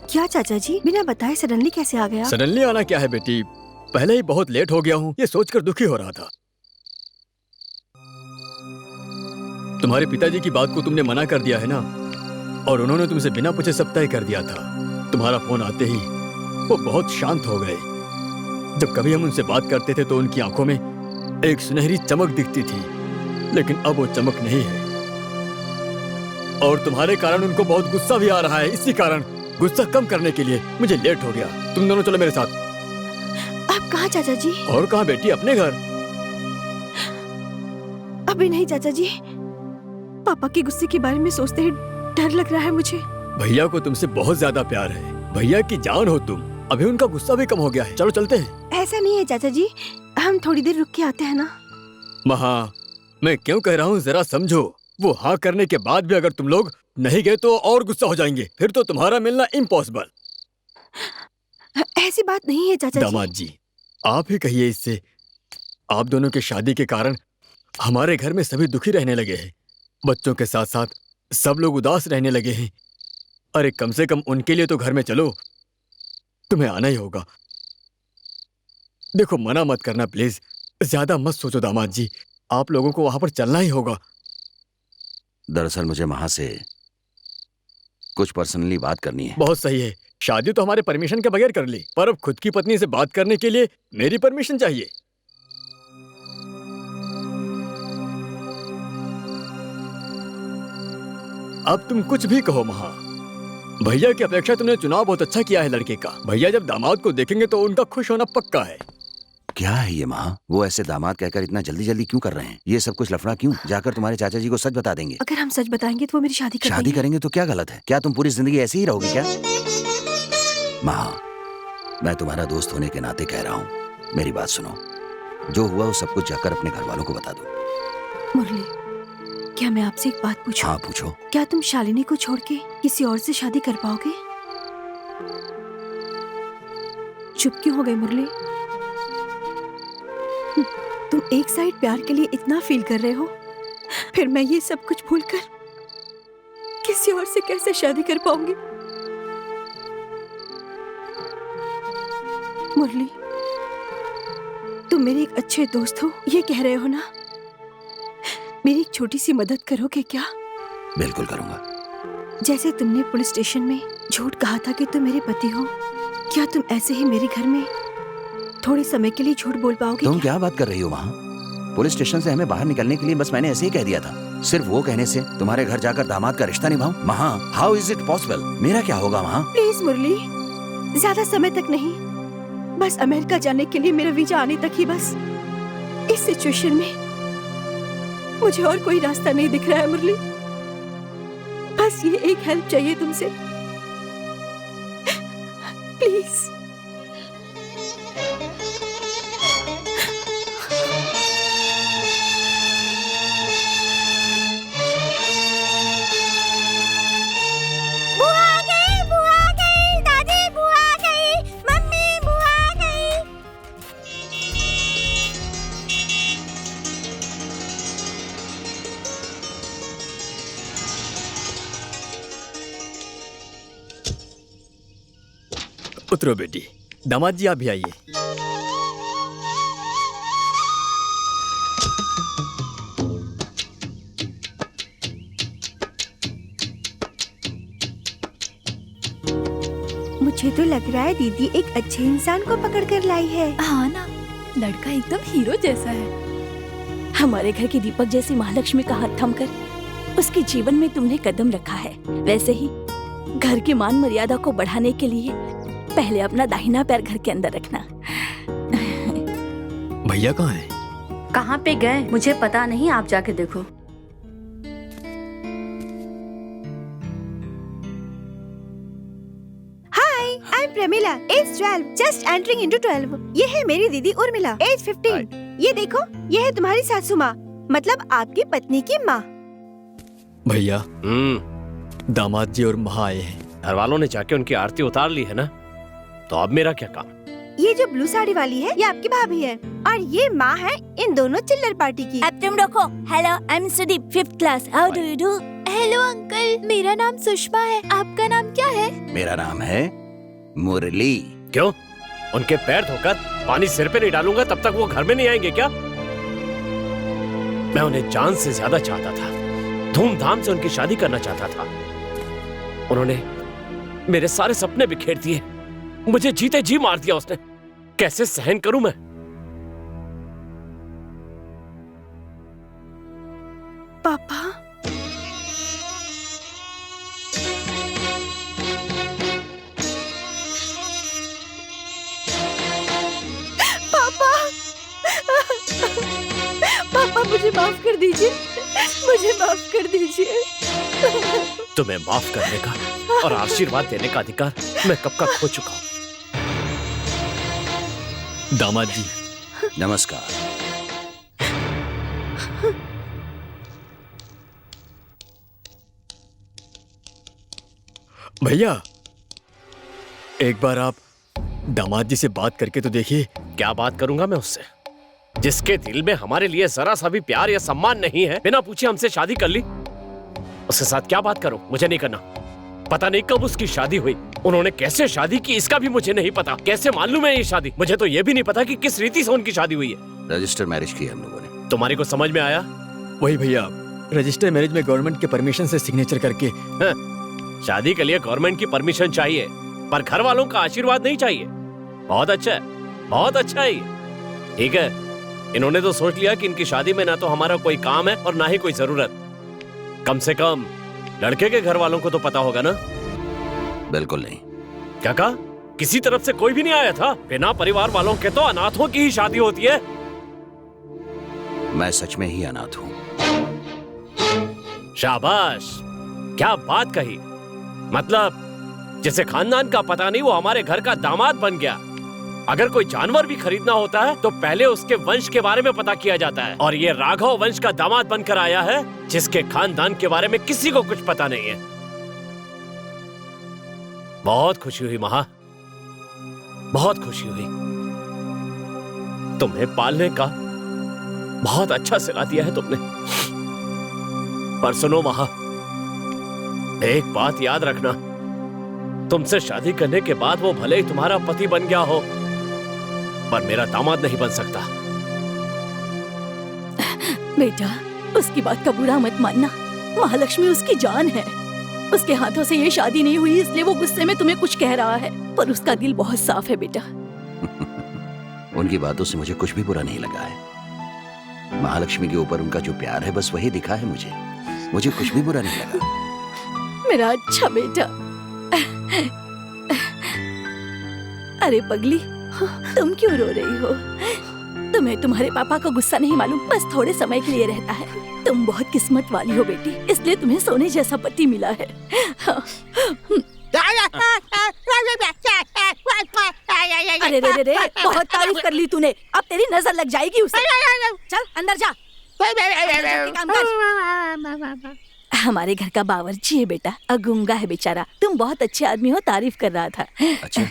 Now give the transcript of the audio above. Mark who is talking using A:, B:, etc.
A: क्या चाचा जी, बिना बताए सडनली कैसे आ गया?
B: सडनली आना क्या है बेटी, पहले ही बहुत लेट हो गया हूँ, ये सोचकर दुखी हो रहा था। तुम्हारे पिताजी की बात को तुमने मना कर दिया है ना, और उन्होंने तुमसे बिना पूछे सब तय कर दिया था। तुम्हारा फोन आते ही वो बहुत शांत हो गए। जब कभी हम उनसे बात करते थे तो उनकी आंखों में एक सुनहरी चमक दिखती थी, लेकिन अब वो चमक नहीं है। और तुम्हारे कारण उनको बहुत गुस्सा भी आ रहा है। इसी कारण गुस्सा कम करने के लिए मुझे लेट हो गया। तुम दोनों चलो मेरे साथ।
A: आप कहाँ चाचा जी?
B: और कहाँ बेटी, अपने घर।
A: अभी नहीं चाचा जी, पापा के गुस्से के बारे में सोचते ही डर लग रहा है मुझे।
B: भैया को तुमसे बहुत ज्यादा प्यार है, भैया की जान हो तुम। अभी उनका गुस्सा भी कम हो गया है। चलो चलते हैं।
A: ऐसा नहीं है चाचा जी, हम थोड़ी देर रुक के आते हैं ना।
B: महा, मैं क्यों कह रहा हूँ जरा समझो। वो हाँ करने के बाद भी अगर तुम लोग नहीं गए तो और गुस्सा हो जाएंगे, फिर तो तुम्हारा मिलना इम्पॉसिबल।
A: ऐसी बात नहीं है चाचा जी।
B: दामाद जी, आप ही कहिए इससे। आप दोनों की शादी के कारण हमारे घर में सभी दुखी रहने लगे हैं। बच्चों के साथ साथ सब लोग उदास रहने लगे हैं। अरे कम से कम उनके लिए तो घर में चलो। तुम्हें आना ही होगा। देखो, मना मत करना प्लीज। ज्यादा मत सोचो दामाद जी, आप लोगों को वहां पर चलना ही होगा।
C: दरअसल मुझे वहां से कुछ पर्सनली बात करनी है।
B: बहुत सही है, शादी तो हमारे परमिशन के बगैर कर ली, पर अब खुद की पत्नी से बात करने के लिए मेरी परमिशन चाहिए। अब तुम कुछ भी कहो महा, भैया की अपेक्षा तुमने चुनाव बहुत अच्छा किया है लड़के का। भैया जब दामाद को देखेंगे तो उनका खुश होना पक्का है।
C: क्या है ये माँ, वो ऐसे दामाद कहकर इतना जल्दी जल्दी क्यों कर रहे हैं? ये सब कुछ लफड़ा क्यों? जाकर तुम्हारे चाचा जी को सच बता देंगे।
A: अगर हम सच बताएंगे तो वो मेरी शादी कर
C: शादी
A: देंगे।
C: करेंगे तो क्या गलत है? क्या तुम पूरी जिंदगी ऐसे ही रहोगी क्या? माँ, मैं तुम्हारा दोस्त होने के नाते कह रहा हूँ, मेरी बात सुनो। जो हुआ वो सब कुछ जाकर अपने घर वालों को बता दो।
A: मुरली, क्या मैं आपसे एक बात पूछूं?
C: हाँ पूछो।
A: क्या तुम शालिनी को छोड़ के किसी और से शादी कर पाओगे? चुप क्यों हो गए मुरली? तुम एक साइड प्यार के लिए इतना फील कर रहे हो, फिर मैं ये सब कुछ भूलकर किसी और से कैसे शादी कर पाऊंगी? मुरली, तुम मेरे एक अच्छे दोस्त हो, ये कह रहे हो ना? मेरी एक छोटी सी मदद करोगे क्या?
C: बिल्कुल करूंगा।
A: जैसे तुमने पुलिस स्टेशन में झूठ कहा था कि तुम मेरे पति हो, क्या तुम ऐसे ही मेरे घर में थोड़े समय के लिए झूठ बोल पाओगे?
C: तुम क्या बात कर रही हो वहाँ? पुलिस स्टेशन से हमें बाहर निकलने के लिए बस मैंने ऐसे ही कह दिया था। सिर्फ वो कहने से तुम्हारे घर जाकर दामाद का रिश्ता निभाऊं? महा, हाउ इज इट पॉसिबल? मेरा क्या होगा वहाँ?
A: प्लीज मुरली, ज्यादा समय तक नहीं, बस अमेरिका जाने के लिए मेरा वीजा आने तक ही बस। इस सिचुएशन में मुझे और कोई रास्ता नहीं दिख रहा है मुरली। बस ये एक हेल्प चाहिए तुमसे, प्लीज।
B: उतरो बेटी। दामाद जी आप भी आइए।
A: मुझे तो लग रहा है दीदी एक अच्छे इंसान को पकड़ कर लाई है।
D: हाँ ना, लड़का एकदम हीरो जैसा है।
E: हमारे घर की दीपक जैसी महालक्ष्मी का हाथ थामकर उसके जीवन में तुमने कदम रखा है, वैसे ही घर की मान मर्यादा को बढ़ाने के लिए पहले अपना दाहिना पैर घर के अंदर रखना।
B: भैया कहाँ हैं?
F: कहाँ पे गए मुझे पता नहीं, आप जाके देखो।
A: Hi, I am Pramila, age 12, just entering into 12। ये है मेरी दीदी उर्मिला, एज 15। ये देखो, ये है तुम्हारी सासू माँ, मतलब आपकी पत्नी की माँ।
B: भैया, दामाद जी और महा आए हैं।
G: घर वालों ने जाके उनकी आरती उतार ली है ना, तो अब मेरा क्या काम?
A: ये जो ब्लू साड़ी वाली है ये आपकी भाभी है, और ये माँ है इन दोनों चिल्लर पार्टी की।
E: अब तुम रखो। Hello, I am Sudeep, 5th class. How do you do?
D: Hello uncle, मेरा नाम सुषमा है, आपका नाम क्या है?
C: मेरा नाम है मुरली।
G: क्यों? उनके पैर धोकर पानी सिर पे नहीं डालूंगा तब तक वो घर में नहीं आएंगे क्या? मैं उन्हें जान से ज्यादा चाहता था, धूमधाम से उनकी शादी करना चाहता था। उन्होंने मेरे सारे सपने बिखेर दिए, मुझे जीते जी मार दिया उसने। कैसे सहन करूं मैं?
A: पापा, पापा, पापा मुझे माफ कर दीजिए, मुझे माफ कर दीजिए।
G: तुम्हें माफ करने का और आशीर्वाद देने का अधिकार मैं कब का खो चुका हूं।
B: दामाद जी,
C: नमस्कार।
B: भैया एक बार आप दामाद जी से बात करके तो देखिए।
G: क्या बात करूंगा मैं उससे, जिसके दिल में हमारे लिए जरा सा भी प्यार या सम्मान नहीं है, बिना पूछे हमसे शादी कर ली। उसके साथ क्या बात करूं? मुझे नहीं करना। पता नहीं कब उसकी शादी हुई, उन्होंने कैसे शादी की इसका भी मुझे नहीं पता। कैसे मालूम है ये शादी? मुझे तो ये भी नहीं पता कि किस रीति से उनकी शादी हुई है।
C: रजिस्टर मैरिज की हम लोगों ने।
G: तुम्हारी को समझ में आया?
B: वही भैया, रजिस्टर मैरिज में गवर्नमेंट के परमिशन से सिग्नेचर करके।
G: शादी के लिए गवर्नमेंट की परमिशन चाहिए, पर घर वालों का आशीर्वाद नहीं चाहिए। बहुत अच्छा है, बहुत अच्छा है ये। ठीक है, इन्होंने तो सोच लिया कि इनकी शादी में ना तो हमारा कोई काम है और ना ही कोई जरूरत। कम से कम लड़के के घर वालों को तो पता होगा ना?
C: बिल्कुल नहीं।
G: क्या कहा? किसी तरफ से कोई भी नहीं आया था? बिना परिवार वालों के तो अनाथों की ही शादी होती है।
C: मैं सच में ही अनाथ हूँ।
G: शाबाश, क्या बात कही। मतलब जिसे खानदान का पता नहीं वो हमारे घर का दामाद बन गया। अगर कोई जानवर भी खरीदना होता है तो पहले उसके वंश के बारे में पता किया जाता है, और ये राघव वंश का दामाद बनकर आया है जिसके खानदान के बारे में किसी को कुछ पता नहीं है। बहुत खुशी हुई महा, बहुत खुशी हुई। तुम्हें पालने का बहुत अच्छा सिला दिया है तुमने। पर सुनो महा, एक बात याद रखना, तुमसे शादी करने के बाद वो भले ही तुम्हारा पति बन गया हो, पर मेरा दामाद नहीं बन सकता।
E: बेटा, उसकी बात का बुरा मत मानना। महालक्ष्मी उसकी जान है। उसके हाथों से ये शादी नहीं हुई इसलिए वो गुस्से में तुम्हें कुछ कह रहा है, पर उसका दिल बहुत साफ है बेटा।
C: उनकी बातों से मुझे कुछ भी बुरा नहीं लगा है। महालक्ष्मी के ऊपर उनका जो प्यार है बस वही दिखा है मुझे कुछ भी बुरा नहीं लगा।
E: मेरा अच्छा बेटा। अरे पगली, तुम क्यों रो रही हो? तुम्हें तुम्हारे पापा का गुस्सा नहीं मालूम, बस थोड़े समय के लिए रहता है। तुम बहुत किस्मत वाली हो बेटी, इसलिए तुम्हें सोने जैसा पति मिला है। अरे रे रे रे, बहुत तारीफ कर ली तूने, अब तेरी नजर लग जाएगी उसे। चल अंदर जा, काम कर। हमारे घर का बावर्ची है बेटा, अगुंगा है बेचारा। तुम बहुत अच्छे आदमी हो, तारीफ कर रहा था।
C: अच्छा।